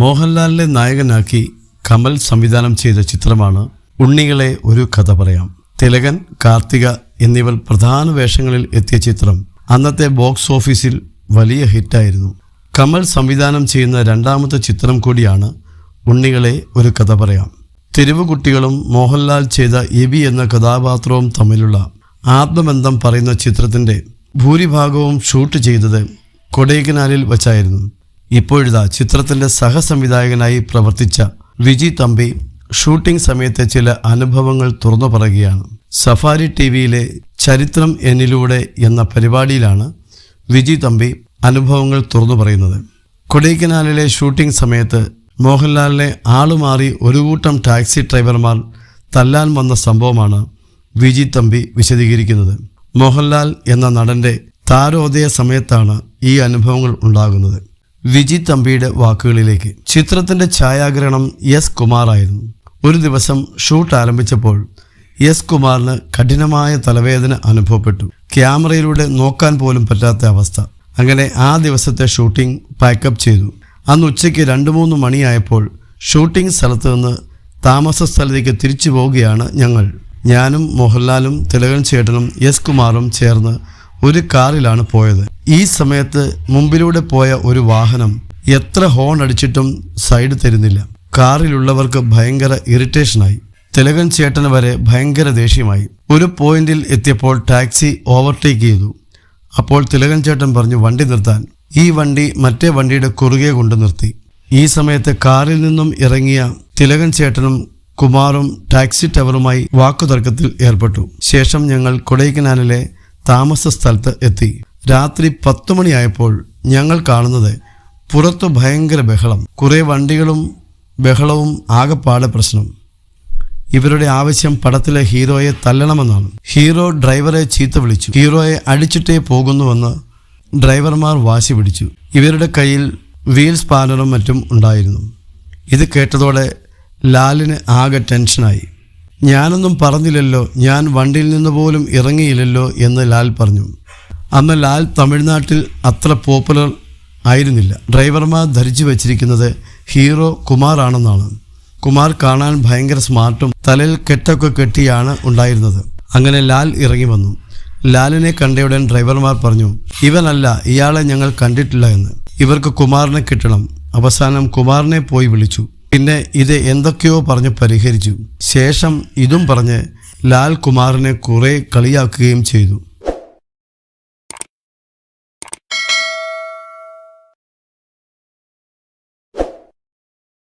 മോഹൻലാലിനെ നായകനാക്കി കമൽ സംവിധാനം ചെയ്ത ചിത്രമാണ് ഉണ്ണികളെ ഒരു കഥ പറയാം. തിലകൻ, കാർത്തിക എന്നിവർ പ്രധാന വേഷങ്ങളിൽ എത്തിയ ചിത്രം അന്നത്തെ ബോക്സ് ഓഫീസിൽ വലിയ ഹിറ്റായിരുന്നു. കമൽ സംവിധാനം ചെയ്യുന്ന രണ്ടാമത്തെ ചിത്രം കൂടിയാണ് ഉണ്ണികളെ ഒരു കഥ പറയാം. തെരുവുകുട്ടികളും മോഹൻലാൽ ചെയ്ത എബി എന്ന കഥാപാത്രവും തമ്മിലുള്ള ആത്മബന്ധം പറയുന്ന ചിത്രത്തിൻ്റെ ഭൂരിഭാഗവും ഷൂട്ട് ചെയ്തത് കൊടൈക്കനാലിൽ വച്ചായിരുന്നു. ഇപ്പോഴിതാ ചിത്രത്തിൻ്റെ സഹസംവിധായകനായി പ്രവർത്തിച്ച വിജി തമ്പി ഷൂട്ടിംഗ് സമയത്തെ ചില അനുഭവങ്ങൾ തുറന്നു പറയുകയാണ്. സഫാരി ടിവിയിലെ ചരിത്രം എന്നിലൂടെ എന്ന പരിപാടിയിലാണ് വിജി തമ്പി അനുഭവങ്ങൾ തുറന്നു പറയുന്നത്. കൊടൈക്കനാലിലെ ഷൂട്ടിംഗ് സമയത്ത് മോഹൻലാലിനെ ആളുമാറി ഒരു കൂട്ടം ടാക്സി ഡ്രൈവർമാർ തല്ലാൻ വന്ന സംഭവമാണ് വിജി തമ്പി വിശദീകരിക്കുന്നത്. മോഹൻലാൽ എന്ന നടൻ്റെ താരോദയ സമയത്താണ് ഈ അനുഭവങ്ങൾ ഉണ്ടാകുന്നത്. വിജി തമ്പിയുടെ വാക്കുകളിലേക്ക്. ചിത്രത്തിൻ്റെ ഛായാഗ്രഹണം എസ് കുമാറായിരുന്നു. ഒരു ദിവസം ഷൂട്ട് ആരംഭിച്ചപ്പോൾ എസ് കുമാറിന് കഠിനമായ തലവേദന അനുഭവപ്പെട്ടു. ക്യാമറയിലൂടെ നോക്കാൻ പോലും പറ്റാത്ത അവസ്ഥ. അങ്ങനെ ആ ദിവസത്തെ ഷൂട്ടിംഗ് പാക്കപ്പ് ചെയ്തു. അന്ന് ഉച്ചയ്ക്ക് 2-3 മണിയായപ്പോൾ ഷൂട്ടിംഗ് സ്ഥലത്ത് നിന്ന് താമസ സ്ഥലത്തേക്ക് തിരിച്ചു പോവുകയാണ് ഞങ്ങൾ. ഞാനും മോഹൻലാലും തിലകൻ ചേട്ടനും എസ് കുമാറും ചേർന്ന് ഒരു കാറിലാണ് പോയത്. ഈ സമയത്ത് മുമ്പിലൂടെ പോയ ഒരു വാഹനം എത്ര ഹോൺ അടിച്ചിട്ടും സൈഡ് തരുന്നില്ല. കാറിലുള്ളവർക്ക് ഭയങ്കര ഇറിറ്റേഷനായി. തിലകൻ ചേട്ടന് വരെ ഭയങ്കര ദേഷ്യമായി. ഒരു പോയിന്റിൽ എത്തിയപ്പോൾ ടാക്സി ഓവർടേക്ക് ചെയ്തു. അപ്പോൾ തിലകൻ ചേട്ടൻ പറഞ്ഞു വണ്ടി നിർത്താൻ. ഈ വണ്ടി മറ്റേ വണ്ടിയുടെ കുറുകെ കൊണ്ട് നിർത്തി. ഈ സമയത്ത് കാറിൽ നിന്നും ഇറങ്ങിയ തിലകൻ ചേട്ടനും കുമാറും ടാക്സി ഡ്രൈവറുമായി വാക്കുതർക്കത്തിൽ ഏർപ്പെട്ടു. ശേഷം ഞങ്ങൾ കൊടൈക്കനാലിലെ താമസ സ്ഥലത്ത് എത്തി. രാത്രി 10 മണിയായപ്പോൾ ഞങ്ങൾ കാണുന്നത് പുറത്തു ഭയങ്കര ബഹളം. കുറേ വണ്ടികളും ബഹളവും ആകെപ്പാടെ പ്രശ്നം. ഇവരുടെ ആവശ്യം പടത്തിലെ ഹീറോയെ തല്ലണമെന്നാണ്. ഹീറോ ഡ്രൈവറെ ചീത്ത വിളിച്ചു. ഹീറോയെ അടിച്ചിട്ടേ പോകുന്നുവെന്ന് ഡ്രൈവർമാർ വാശി പിടിച്ചു. ഇവരുടെ കയ്യിൽ വീൽ സ്പാനറും മറ്റും ഉണ്ടായിരുന്നു. ഇത് കേട്ടതോടെ ലാലിന് ആകെ ടെൻഷനായി. ഞാനൊന്നും പറഞ്ഞില്ലല്ലോ, ഞാൻ വണ്ടിയിൽ നിന്ന് പോലും ഇറങ്ങിയില്ലല്ലോ എന്ന് ലാൽ പറഞ്ഞു. അന്ന് ലാൽ തമിഴ്നാട്ടിൽ അത്ര പോപ്പുലർ ആയിരുന്നില്ല. ഡ്രൈവർമാർ ധരിച്ചു വച്ചിരിക്കുന്നത് ഹീറോ കുമാറാണെന്നാണ്. കുമാർ കാണാൻ ഭയങ്കര സ്മാർട്ടും തലയിൽ കെട്ടൊക്കെ കെട്ടിയാണ് ഉണ്ടായിരുന്നത്. അങ്ങനെ ലാൽ ഇറങ്ങി വന്നു. ലാലിനെ കണ്ടയുടൻ ഡ്രൈവർമാർ പറഞ്ഞു, ഇവനല്ല, ഇയാളെ ഞങ്ങൾ കണ്ടിട്ടില്ല എന്ന്. ഇവർക്ക് കുമാറിനെ കിട്ടണം. അവസാനം കുമാറിനെ പോയി വിളിച്ചു. പിന്നെ ഇത് എന്തൊക്കെയോ പറഞ്ഞ് പരിഹരിച്ചു. ശേഷം ഇതും പറഞ്ഞ് ലാൽ കുമാറിനെ കുറെ കളിയാക്കുകയും ചെയ്തു.